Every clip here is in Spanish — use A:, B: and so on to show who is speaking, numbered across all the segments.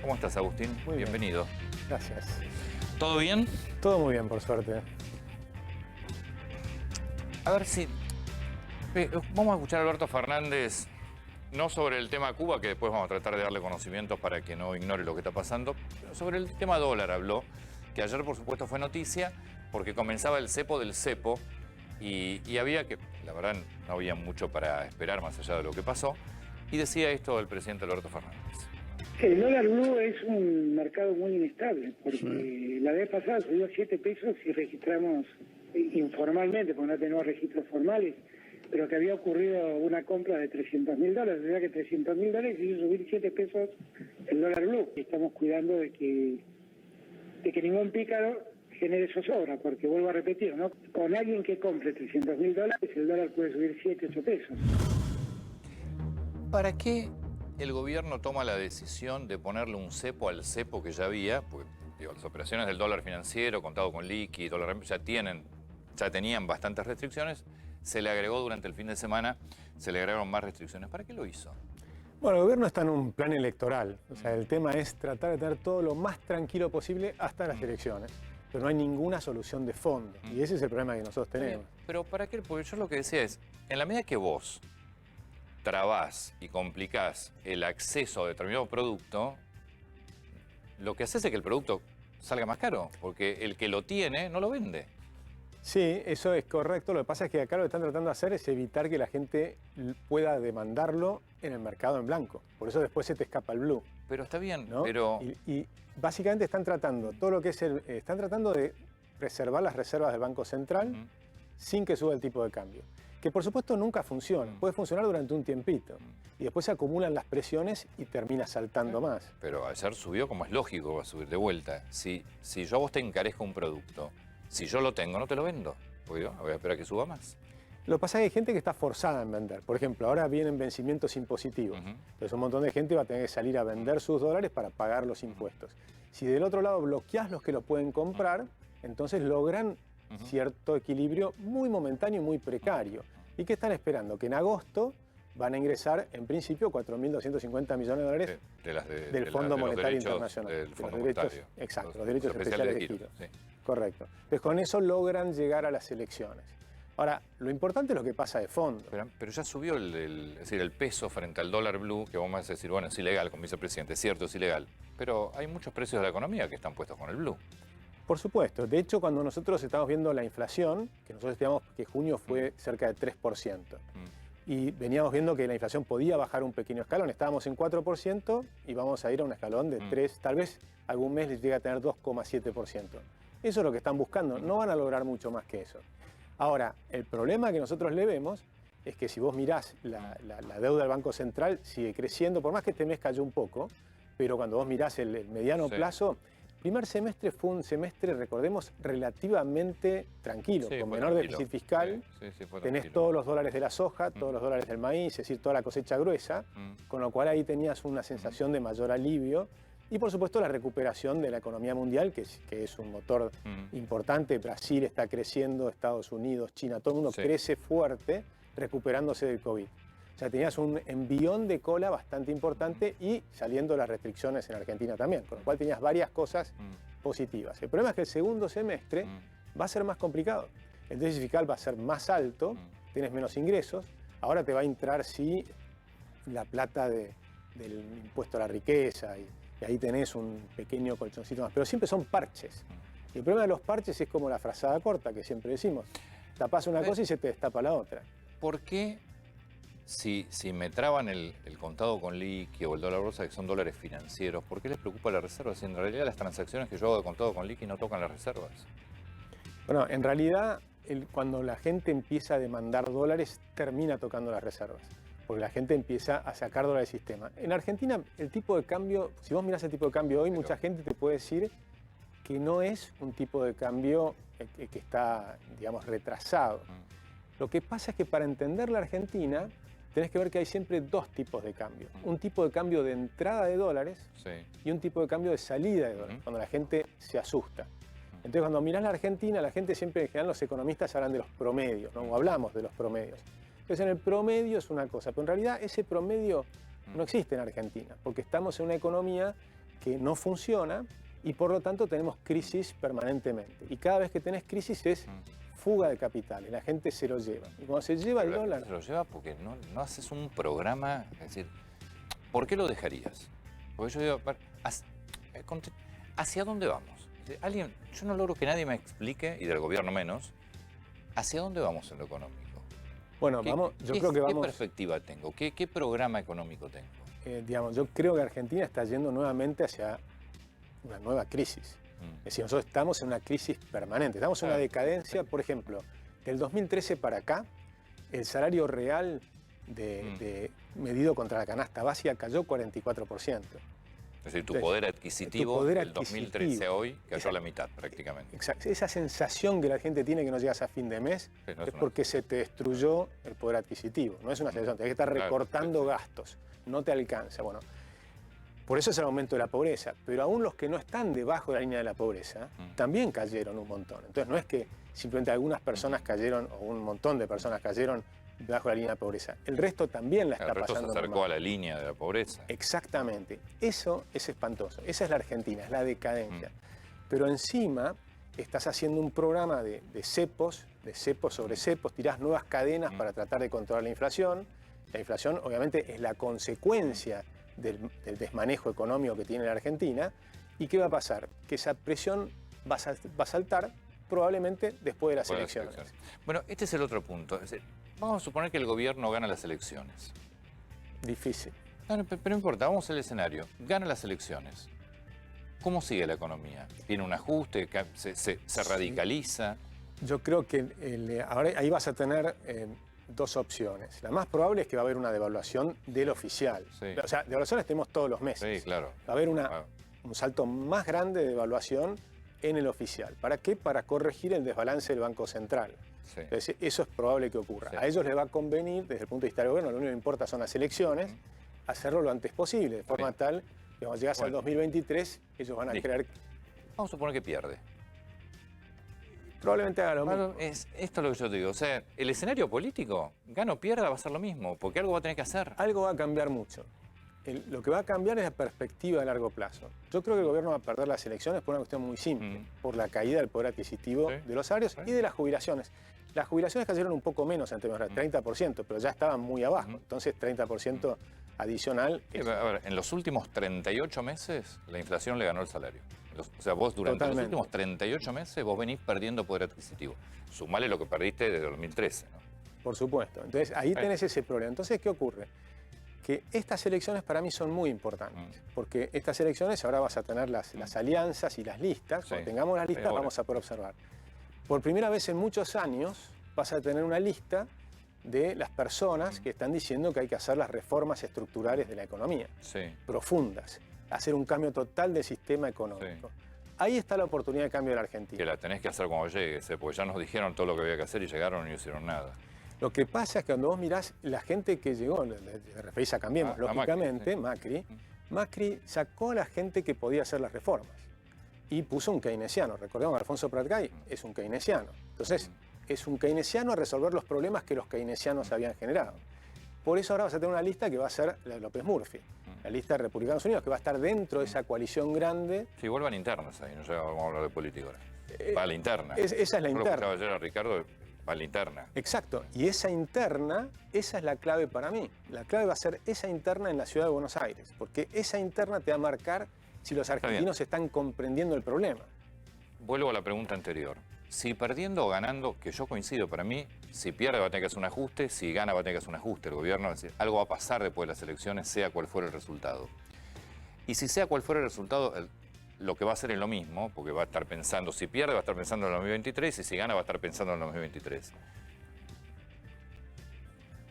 A: ¿Cómo estás, Agustín?
B: Muy bien.
A: Bienvenido.
B: Gracias.
A: ¿Todo bien?
B: Todo muy bien, por suerte.
A: A ver si... Vamos a escuchar a Alberto Fernández, no sobre el tema Cuba, que después vamos a tratar de darle conocimientos para que no ignore lo que está pasando, pero sobre el tema dólar habló, que ayer, por supuesto, fue noticia, porque comenzaba el cepo del cepo, y había que, la verdad, no había mucho para esperar más allá de lo que pasó, y decía esto el presidente Alberto Fernández.
C: El dólar blue es un mercado muy inestable, porque la vez pasada subió 7 pesos y registramos informalmente, porque no tenemos registros formales, pero que había ocurrido una compra de $300.000. O sea que $300.000 hizo subir 7 pesos el dólar blue. Y estamos cuidando de que ningún pícaro genere zozobra, porque vuelvo a repetir, ¿no? Con alguien que compre $300.000, el dólar puede subir 7, 8 pesos.
A: ¿Para qué el gobierno toma la decisión de ponerle un cepo al cepo que ya había? Porque digo, las operaciones del dólar financiero, contado con liqui, dólar ya tenían bastantes restricciones. Se le agregó durante el fin de semana, se le agregaron más restricciones. ¿Para qué lo hizo?
B: Bueno, el gobierno está en un plan electoral. O sea, el tema es tratar de tener todo lo más tranquilo posible hasta las elecciones. Pero no hay ninguna solución de fondo. Y ese es el problema que nosotros tenemos.
A: Pero ¿para qué? Porque yo lo que decía es, en la medida que vos trabás y complicás el acceso a determinado producto, lo que haces es que el producto salga más caro, porque el que lo tiene no lo vende.
B: Sí, eso es correcto. Lo que pasa es que acá lo que están tratando de hacer es evitar que la gente pueda demandarlo en el mercado en blanco. Por eso después se te escapa el blue.
A: Pero está bien,
B: ¿no?
A: pero...
B: Y básicamente están tratando todo lo que es están tratando de preservar las reservas del Banco Central sin que suba el tipo de cambio. Que por supuesto nunca funciona. Puede funcionar durante un tiempito. Y después se acumulan las presiones y termina saltando más.
A: Pero ayer subió como es lógico, va a subir de vuelta. Si yo a vos te encarezco un producto, si yo lo tengo, no te lo vendo. Porque yo voy a esperar a que suba más.
B: Lo que pasa es que hay gente que está forzada en vender. Por ejemplo, ahora vienen vencimientos impositivos. Entonces un montón de gente va a tener que salir a vender sus dólares para pagar los impuestos. Si del otro lado bloqueás los que lo pueden comprar, entonces logran cierto equilibrio muy momentáneo y muy precario. ¿Y qué están esperando? Que en agosto van a ingresar, en principio, 4.250 millones de dólares del Fondo Monetario Internacional.
A: Del Fondo Monetario.
B: Exacto, los derechos especiales de giro.
A: Sí.
B: Correcto. Entonces con eso logran llegar a las elecciones. Ahora, lo importante es lo que pasa de fondo.
A: Pero ya subió es decir, el peso frente al dólar blue, que vos me vas a decir, bueno, es ilegal, como dice el presidente, es cierto, es ilegal. Pero hay muchos precios de la economía que están puestos con el blue.
B: Por supuesto. De hecho, cuando nosotros estamos viendo la inflación, que nosotros estimamos que junio fue cerca de 3%, y veníamos viendo que la inflación podía bajar un pequeño escalón, estábamos en 4% y vamos a ir a un escalón de 3, tal vez algún mes les llegue a tener 2,7%. Eso es lo que están buscando, no van a lograr mucho más que eso. Ahora, el problema que nosotros le vemos es que si vos mirás la deuda del Banco Central sigue creciendo, por más que este mes cayó un poco, pero cuando vos mirás el mediano plazo, el primer semestre fue un semestre, recordemos, relativamente tranquilo, con menor déficit fiscal. Tenés todos los dólares de la soja, todos los dólares del maíz, es decir, toda la cosecha gruesa, con lo cual ahí tenías una sensación de mayor alivio. Y por supuesto la recuperación de la economía mundial, que es un motor importante. Brasil está creciendo, Estados Unidos, China, todo el mundo crece fuerte recuperándose del COVID. O sea, tenías un envión de cola bastante importante y saliendo las restricciones en Argentina también, con lo cual tenías varias cosas positivas. El problema es que el segundo semestre va a ser más complicado. El déficit fiscal va a ser más alto, tienes menos ingresos, ahora te va a entrar sí la plata del impuesto a la riqueza y ahí tenés un pequeño colchoncito más, pero siempre son parches. Y el problema de los parches es como la frazada corta que siempre decimos, tapás una cosa y se te destapa la otra.
A: ¿Por qué si me traban el contado con liqui o el dólar bolsa, que son dólares financieros, por qué les preocupa la reserva? Si en realidad las transacciones que yo hago de contado con liqui no tocan las reservas.
B: Bueno, en realidad cuando la gente empieza a demandar dólares termina tocando las reservas. Porque la gente empieza a sacar dólares del sistema. En Argentina, el tipo de cambio, si vos mirás el tipo de cambio hoy, mucha gente te puede decir que no es un tipo de cambio que está, digamos, retrasado. Lo que pasa es que para entender la Argentina, tenés que ver que hay siempre dos tipos de cambio. Un tipo de cambio de entrada de dólares y un tipo de cambio de salida de dólares, cuando la gente se asusta. Entonces, cuando mirás la Argentina, la gente siempre, en general, los economistas hablan de los promedios, ¿no? O hablamos de los promedios. Entonces, en el promedio es una cosa, pero en realidad ese promedio no existe en Argentina, porque estamos en una economía que no funciona y por lo tanto tenemos crisis permanentemente. Y cada vez que tenés crisis es fuga de capitales, la gente se lo lleva. Y cuando se lleva el dólar...
A: Se lo lleva porque no haces un programa, es decir, ¿por qué lo dejarías? Porque yo digo, ¿hacia dónde vamos? Yo no logro que nadie me explique, y del gobierno menos, ¿hacia dónde vamos en lo económico?
B: Bueno, yo creo que vamos...
A: ¿Qué perspectiva tengo? ¿Qué programa económico tengo?
B: Digamos, yo creo que Argentina está yendo nuevamente hacia una nueva crisis. Es decir, nosotros estamos en una crisis permanente, estamos en una decadencia. Por ejemplo, del 2013 para acá, el salario real medido contra la canasta básica cayó 44%.
A: Es decir, tu poder adquisitivo del 2013 a hoy cayó a la mitad prácticamente.
B: Exacto. Esa sensación que la gente tiene que no llegas a fin de mes es porque se te destruyó el poder adquisitivo. No es una sensación, tenés que estar recortando gastos, no te alcanza. Bueno, por eso es el aumento de la pobreza. Pero aún los que no están debajo de la línea de la pobreza también cayeron un montón. Entonces no es que simplemente algunas personas cayeron o un montón de personas cayeron debajo de la línea de pobreza. El resto también la está pasando.
A: El resto se acercó a la línea de la pobreza.
B: Exactamente. Eso es espantoso. Esa es la Argentina, es la decadencia. Pero encima estás haciendo un programa de cepos sobre cepos, tirás nuevas cadenas para tratar de controlar la inflación. La inflación obviamente es la consecuencia del desmanejo económico que tiene la Argentina. ¿Y qué va a pasar? Que esa presión va a saltar probablemente después de las elecciones.
A: Bueno, este es el otro punto. Es decir, vamos a suponer que el gobierno gana las elecciones.
B: Difícil.
A: No, pero no importa, vamos al escenario. Gana las elecciones. ¿Cómo sigue la economía? ¿Tiene un ajuste? ¿Se radicaliza?
B: Yo creo que ahora ahí vas a tener dos opciones. La más probable es que va a haber una devaluación del oficial.
A: Sí.
B: O sea, devaluaciones tenemos todos los meses.
A: Sí, claro.
B: Va a haber un salto más grande de devaluación en el oficial. ¿Para qué? Para corregir el desbalance del Banco Central.
A: Sí.
B: Entonces, eso es probable que ocurra.
A: Sí.
B: A ellos les va a convenir, desde el punto de vista del gobierno, lo único que importa son las elecciones, hacerlo lo antes posible, de forma tal que cuando llegas al 2023, ellos van a creer...
A: Vamos a suponer que pierde.
B: Probablemente haga lo mismo.
A: Esto es lo que yo te digo. O sea, el escenario político, gana o pierda, va a ser lo mismo, porque algo va a tener que hacer.
B: Algo va a cambiar mucho. Lo que va a cambiar es la perspectiva de largo plazo. Yo creo que el gobierno va a perder las elecciones por una cuestión muy simple, por la caída del poder adquisitivo de los salarios y de las jubilaciones. Las jubilaciones cayeron un poco menos en términos de 30%, pero ya estaban muy abajo. Entonces, 30% adicional.
A: A ver, en los últimos 38 meses, la inflación le ganó el salario. O sea, vos durante los últimos 38 meses, vos venís perdiendo poder adquisitivo. Sumale lo que perdiste desde 2013, ¿no?
B: Por supuesto. Entonces, ahí tenés ese problema. Entonces, ¿qué ocurre? Que estas elecciones para mí son muy importantes, porque estas elecciones ahora vas a tener las alianzas y las listas. Cuando tengamos las listas vamos a poder observar. Por primera vez en muchos años vas a tener una lista de las personas que están diciendo que hay que hacer las reformas estructurales de la economía, profundas, hacer un cambio total del sistema económico. Ahí está la oportunidad de cambio de la Argentina.
A: Que la tenés que hacer cuando llegues, porque ya nos dijeron todo lo que había que hacer y llegaron y no hicieron nada.
B: Lo que pasa es que cuando vos mirás la gente que llegó, le referís a Cambiemos, lógicamente, Macri sacó a la gente que podía hacer las reformas y puso un keynesiano. Recordemos que Alfonso Pratgay es un keynesiano. Entonces, es un keynesiano a resolver los problemas que los keynesianos habían generado. Por eso ahora vas a tener una lista que va a ser la de López Murphy, la lista de Republicanos Unidos, que va a estar dentro de esa coalición grande.
A: Sí, vuelvan internas ahí, no vamos a hablar de política ahora. Va a la interna.
B: Esa es la interna.
A: Lo que ayer a Ricardo, va a la interna.
B: Exacto, y esa interna, esa es la clave para mí. La clave va a ser esa interna en la ciudad de Buenos Aires, porque esa interna te va a marcar si los argentinos están comprendiendo el problema.
A: Vuelvo a la pregunta anterior. Si perdiendo o ganando, que yo coincido, para mí, si pierde va a tener que hacer un ajuste, si gana va a tener que hacer un ajuste. El gobierno va a decir, algo va a pasar después de las elecciones, sea cual fuera el resultado. Y si sea cual fuera el resultado, lo que va a hacer es lo mismo, porque va a estar pensando, si pierde va a estar pensando en el 2023 y si gana va a estar pensando en el 2023.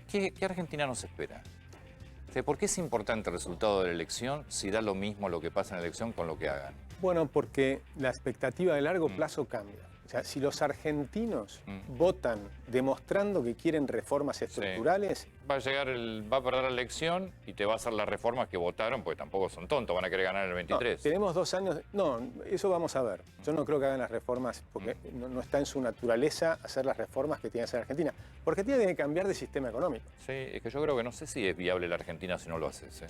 A: ¿Qué Argentina nos espera? ¿Por qué es importante el resultado de la elección si da lo mismo lo que pasa en la elección con lo que hagan?
B: Bueno, porque la expectativa de largo plazo cambia. O sea, si los argentinos votan demostrando que quieren reformas estructurales...
A: Va a perder la elección y te va a hacer las reformas que votaron, porque tampoco son tontos, van a querer ganar en el 23.
B: No, tenemos 2 años... No, eso vamos a ver. Yo no creo que hagan las reformas, porque no está en su naturaleza hacer las reformas que tiene que hacer Argentina. Porque tiene que cambiar de sistema económico.
A: Sí, es que yo creo que no sé si es viable la Argentina si no lo haces.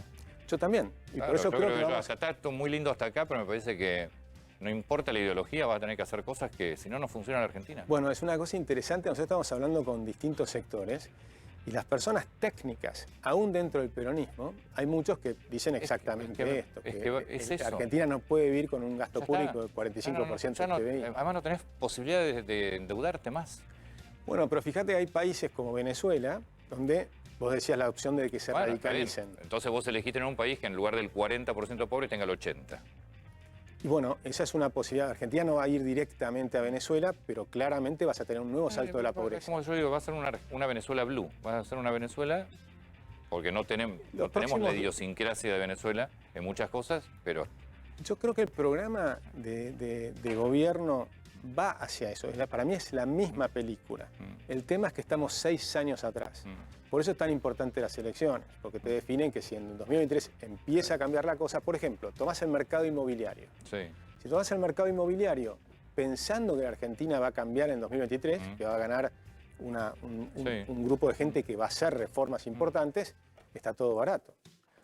B: Yo también. Y
A: Claro,
B: por eso
A: yo
B: creo que
A: yo
B: vamos...
A: está todo muy lindo hasta acá, pero me parece que no importa la ideología, va a tener que hacer cosas que si no, no funciona en la Argentina.
B: Bueno, es una cosa interesante. Nosotros estamos hablando con distintos sectores y las personas técnicas, aún dentro del peronismo, hay muchos que dicen exactamente esto.
A: Es eso.
B: Argentina no puede vivir con un gasto
A: Ya
B: público
A: está.
B: del 45% del PBI.
A: Además no tenés posibilidad de endeudarte más.
B: Bueno, pero fíjate que hay países como Venezuela, donde vos decías la opción de que se
A: Bueno, está bien.
B: radicalicen.
A: Entonces vos elegís tener un país que en lugar del 40% pobre tenga el 80%.
B: Y bueno, esa es una posibilidad. Argentina no va a ir directamente a Venezuela, pero claramente vas a tener un nuevo salto de la pobreza.
A: Como yo digo, va a ser una Venezuela blue. Va a ser una Venezuela, porque no tenemos la idiosincrasia de Venezuela en muchas cosas, pero...
B: Yo creo que el programa de gobierno va hacia eso. Para mí es la misma película. El tema es que estamos 6 años atrás. Por eso es tan importante las elecciones, porque te definen que si en 2023 empieza a cambiar la cosa, por ejemplo, tomás el mercado inmobiliario.
A: Sí.
B: Si tomás el mercado inmobiliario pensando que la Argentina va a cambiar en 2023, que va a ganar un grupo de gente que va a hacer reformas importantes, está todo barato.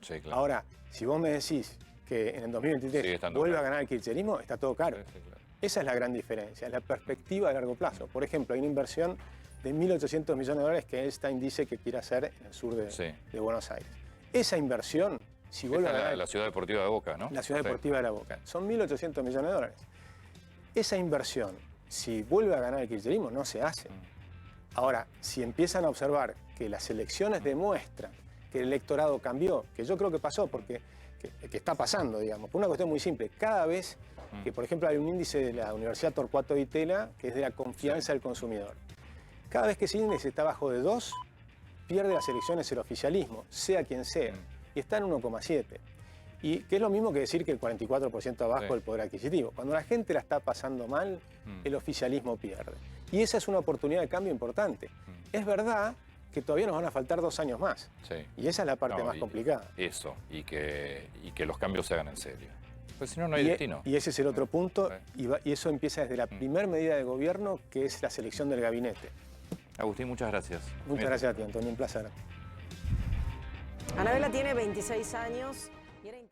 A: Sí, claro.
B: Ahora, si vos me decís que en el 2023 vuelve a ganar el kirchnerismo, está todo caro.
A: Sí, claro.
B: Esa es la gran diferencia, la perspectiva de largo plazo. Por ejemplo, hay una inversión de 1.800 millones de dólares que Einstein dice que quiere hacer en el sur de Buenos Aires. Esa inversión, si vuelve a ganar...
A: La ciudad deportiva de Boca, ¿no?
B: La ciudad deportiva de la Boca. Son 1.800 millones de dólares. Esa inversión, si vuelve a ganar el kirchnerismo, no se hace. Ahora, si empiezan a observar que las elecciones demuestran que el electorado cambió, que yo creo que pasó, porque que está pasando, digamos, por una cuestión muy simple. Cada vez que, por ejemplo, hay un índice de la Universidad Torcuato Di Tella, que es de la confianza del consumidor. Cada vez que ese índice está bajo de 2, pierde las elecciones el oficialismo, sea quien sea, y está en 1,7. Y que es lo mismo que decir que el 44% abajo del poder adquisitivo. Cuando la gente la está pasando mal, el oficialismo pierde. Y esa es una oportunidad de cambio importante. Es verdad que todavía nos van a faltar 2 años más.
A: Sí.
B: Y esa es la parte más complicada.
A: Eso, y que los cambios se hagan en serio. Pues si no, no hay destino.
B: Y ese es el otro punto, y eso empieza desde la primera medida de gobierno, que es la selección del gabinete.
A: Agustín, muchas gracias.
B: Muchas gracias a ti, Antonio, un placer.
D: Anabela tiene 26 años y era